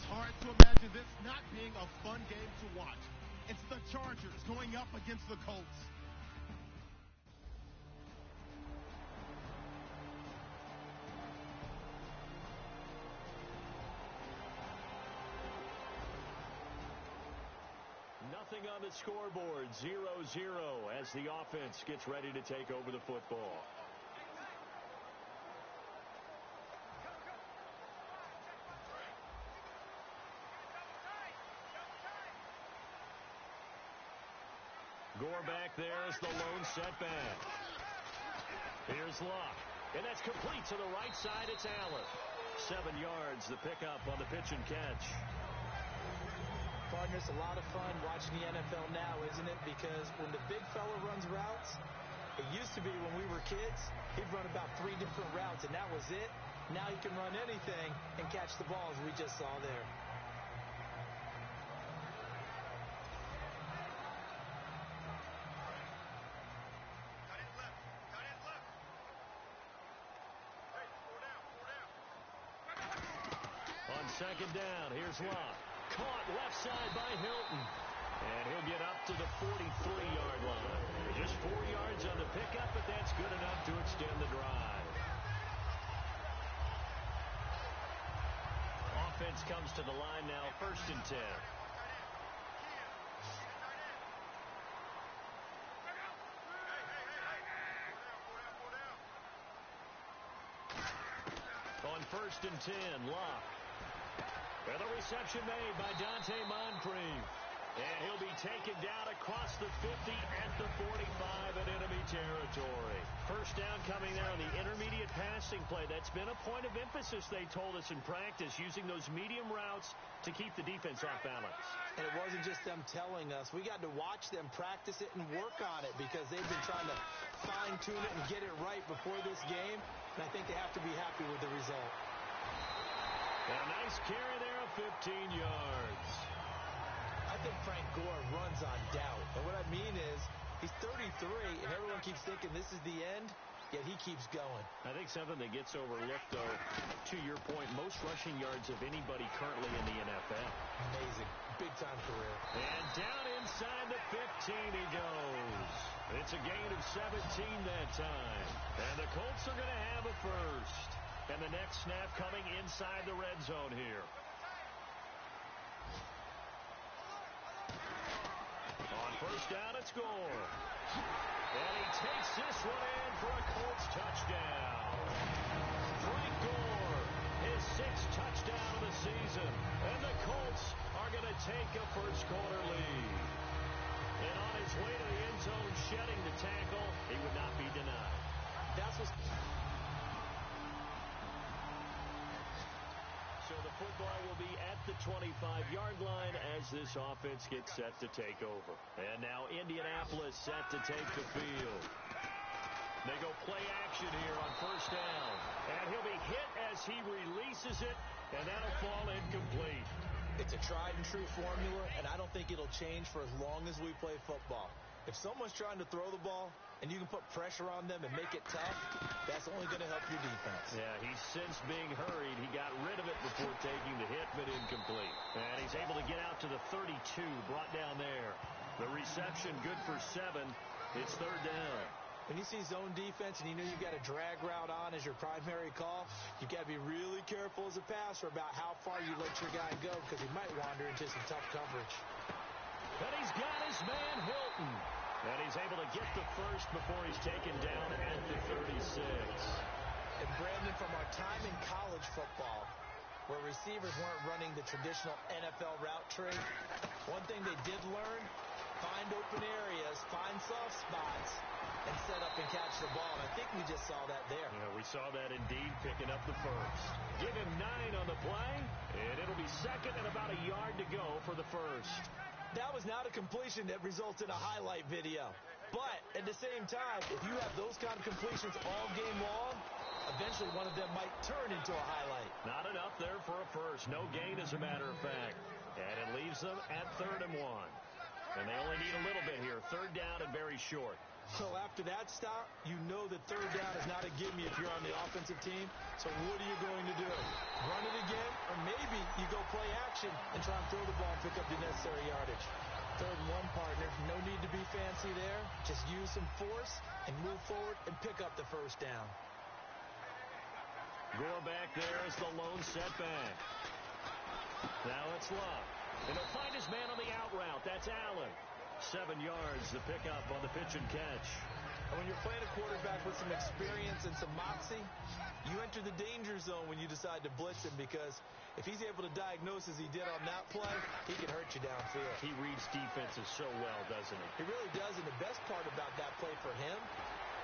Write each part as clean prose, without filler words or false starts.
It's hard to imagine this not being a fun game to watch. It's the Chargers going up against the Colts. Nothing on the scoreboard, 0-0 as the offense gets ready to take over the football. Gore back there is the lone setback. Here's Luck. And that's complete to the right side. It's Allen. 7 yards, the pickup on the pitch and catch. Partner, it's a lot of fun watching the NFL now, isn't it? Because when the big fella runs routes, it used to be when we were kids, he'd run about 3 different routes, and that was it. Now he can run anything and catch the balls we just saw there. On second down, here's Locke. Caught left side by Hilton. And he'll get up to the 43-yard line. Just 4 yards on the pickup, but that's good enough to extend the drive. Offense comes to the line now, 1st and 10. On 1st and 10, Locke. And the reception made by Dante Moncrief. And he'll be taken down across the 50 at the 45 in enemy territory. First down coming there on the intermediate passing play. That's been a point of emphasis, they told us in practice, using those medium routes to keep the defense off balance. And it wasn't just them telling us. We got to watch them practice it and work on it because they've been trying to fine-tune it and get it right before this game. And I think they have to be happy with the result. A nice carry there of 15 yards. I think Frank Gore runs on doubt. And what I mean is, he's 33, and everyone keeps thinking this is the end, yet he keeps going. I think something that gets overlooked, though, to your point, most rushing yards of anybody currently in the NFL. Amazing. Big-time career. And down inside the 15 he goes. It's a gain of 17 that time. And the Colts are going to have a first. And the next snap coming inside the red zone here. On first down, it's Gore. And he takes this one in for a Colts touchdown. Frank Gore, his 6th touchdown of the season. And the Colts are going to take a first-quarter lead. And on his way to the end zone, shedding the tackle, he would not be denied. That's what's... So the football will be at the 25-yard line as this offense gets set to take over. And now Indianapolis set to take the field. They go play action here on first down. And he'll be hit as he releases it, and that'll fall incomplete. It's a tried-and-true formula, and I don't think it'll change for as long as we play football. If someone's trying to throw the ball and you can put pressure on them and make it tough, that's only going to help your defense. Yeah, he's since being hurried. He got rid of it before taking the hit, but incomplete. And he's able to get out to the 32, brought down there. The reception good for 7. It's 3rd down. When you see zone defense and you know you've got a drag route on as your primary call, you got to be really careful as a passer about how far you let your guy go because he might wander into some tough coverage. And he's got his man Hilton. And he's able to get the first before he's taken down at the 36. And Brandon, from our time in college football, where receivers weren't running the traditional NFL route tree, one thing they did learn, find open areas, find soft spots, and set up and catch the ball. And I think we just saw that there. Yeah, we saw that indeed, picking up the first. Give him 9 on the play, and it'll be 2nd and about a yard to go for the first. That was not a completion that results in a highlight video. But at the same time, if you have those kind of completions all game long, eventually one of them might turn into a highlight. Not enough there for a first. No gain, as a matter of fact. And it leaves them at 3rd and 1. And they only need a little bit here. 3rd down and very short. So after that stop, you know that 3rd down is not a gimme if you're on the offensive team. So what are you going to do? Run it again? Or maybe you go play action and try and throw the ball and pick up the necessary yardage. 3rd and 1, partner. No need to be fancy there. Just use some force and move forward and pick up the first down. Gore back there is the lone setback. Now it's Love. And he'll find his man on the out route. That's Allen. 7 yards to pick up on the pitch and catch. And when you're playing a quarterback with some experience and some moxie, you enter the danger zone when you decide to blitz him, because if he's able to diagnose as he did on that play, he can hurt you downfield. He reads defenses so well, doesn't he? He really does, and the best part about that play for him,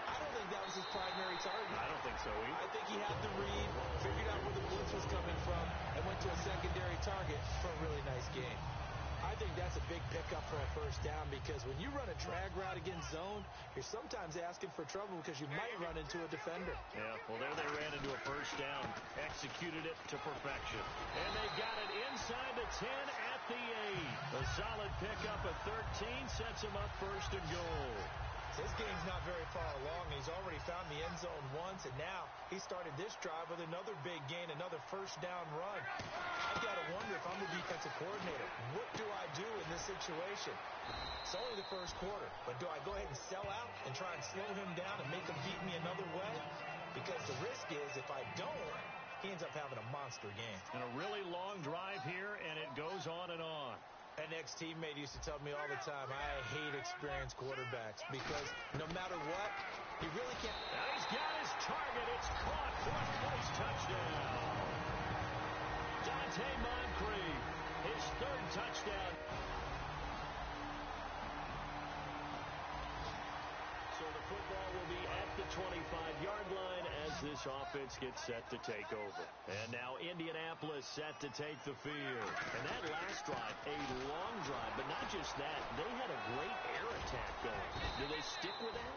I don't think that was his primary target. I don't think so either. I think he had the read, figured out where the blitz was coming from, and went to a secondary target for a really nice game. I think that's a big pickup for a first down, because when you run a drag route against zone, you're sometimes asking for trouble because you might run into a defender. Yeah, well, there they ran into a first down, executed it to perfection. And they got it inside the 10 at the 8. A solid pickup at 13 sets them up first and goal. His game's not very far along. He's already found the end zone once, and now he started this drive with another big gain, another first down run. I've got to wonder, if I'm the defensive coordinator, what do I do in this situation? It's only the first quarter, but do I go ahead and sell out and try and slow him down and make him beat me another way? Because the risk is, if I don't, he ends up having a monster game. And a really long drive here, and it goes on and on. An ex-teammate used to tell me all the time, I hate experienced quarterbacks, because no matter what, he really can't. Now he's got his target. It's caught. 4th place touchdown. Dante Moncrief, his 3rd touchdown. So the football will be at the 25-yard line as this offense gets set to take over. And now Indianapolis set to take the field. And that last drive, a long drive, but not just that. They had a great air attack going. Do they stick with that?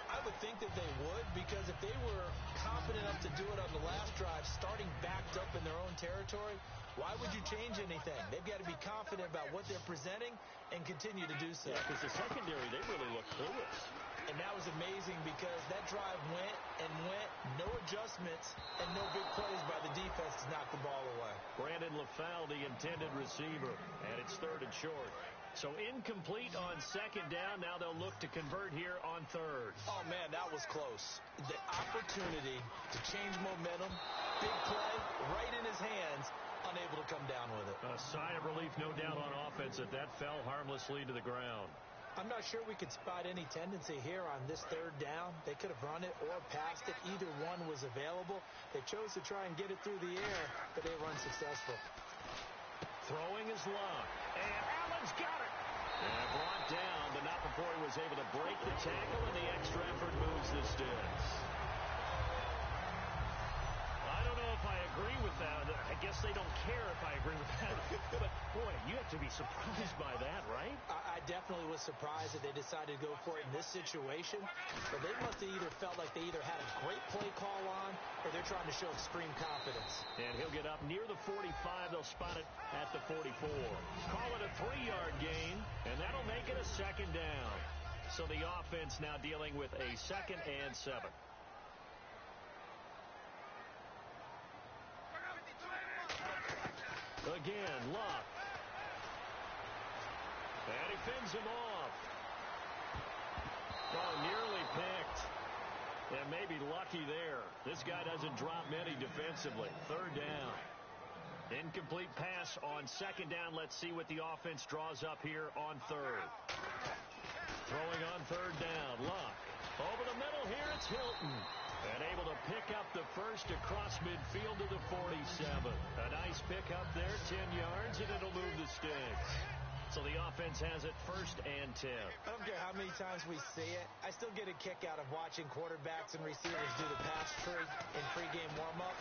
I would think that they would, because if they were confident enough to do it on the last drive, starting backed up in their own territory, why would you change anything? They've got to be confident about what they're presenting and continue to do so. Yeah, because the secondary, they really look clueless. And that was amazing, because that drive went and went, no adjustments, and no big plays by the defense to knock the ball away. Brandon LaFell, the intended receiver, and it's 3rd and short. So incomplete on 2nd down. Now they'll look to convert here on 3rd. Oh, man, that was close. The opportunity to change momentum, big play, right in his hands, unable to come down with it. A sigh of relief, no doubt, on offense that fell harmlessly to the ground. I'm not sure we could spot any tendency here on this 3rd down. They could have run it or passed it. Either one was available. They chose to try and get it through the air, but they were unsuccessful. Throwing is Love. And Allen's got it. And brought down, but not before he was able to break the tackle, and the extra effort moves the sticks. I don't know if I agree with that. I guess they don't care if I agree with that. But, boy, you have to be surprised by that, right? I definitely was surprised that they decided to go for it in this situation. But they must have either felt like they either had a great play call on, or they're trying to show extreme confidence. And he'll get up near the 45. They'll spot it at the 44. Call it a 3-yard gain, and that'll make it a 2nd down. So the offense now dealing with a 2nd and 7. Again, Luck. And he fins him off. Oh, nearly picked. And maybe lucky there. This guy doesn't drop many defensively. 3rd down. Incomplete pass on 2nd down. Let's see what the offense draws up here on 3rd. Throwing on 3rd down. Luck. Over the middle here, it's Hilton. And able to pick up the first across midfield to the 47. A nice pickup there, 10 yards, and it'll move the sticks. So the offense has it 1st and 10. I don't care how many times we see it. I still get a kick out of watching quarterbacks and receivers do the pass tree in pregame warm-up.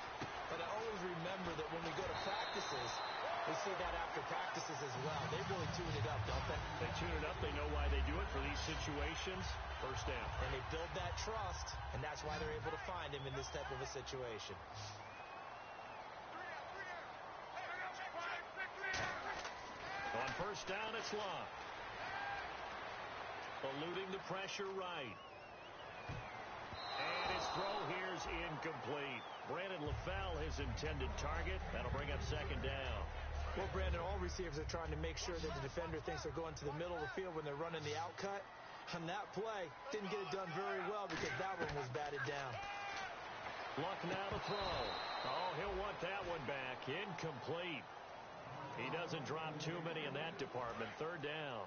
But I always remember that when we go to practices, we see that after practices as well. They really tune it up, don't they? They tune it up. They know why they do it for these situations. 1st down. And they build that trust, and that's why they're able to find him in this type of a situation. On 1st down, it's Love. Eluding the pressure right. And his throw here's incomplete. Brandon LaFell, his intended target. That'll bring up 2nd down. Well, Brandon, all receivers are trying to make sure that the defender thinks they're going to the middle of the field when they're running the out cut. On that play, didn't get it done very well because that one was batted down. Luck now to throw. Oh, he'll want that one back. Incomplete. He doesn't drop too many in that department. Third down.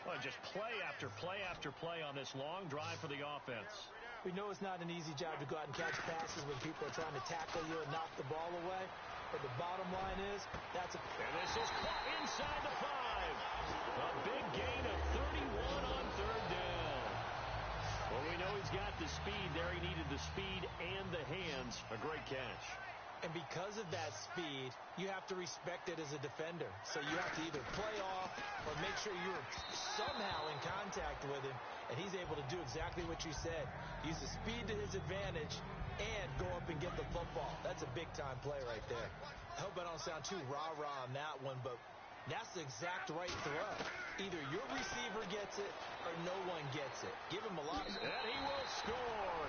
Well, just play after play after play on this long drive for the offense. We know it's not an easy job to go out and catch passes when people are trying to tackle you and knock the ball away. But the bottom line is, And this is caught inside the 5. A big gain of 31 on third down. Well, we know he's got the speed there. He needed the speed and the hands. A great catch. And because of that speed, you have to respect it as a defender. So you have to either play off or make sure you're somehow in contact with him, and he's able to do exactly what you said. Use the speed to his advantage and go up and get the football. That's a big-time play right there. I hope I don't sound too rah-rah on that one, but that's the exact right throw. Either your receiver gets it or no one gets it. Give him a lot of... And he will score.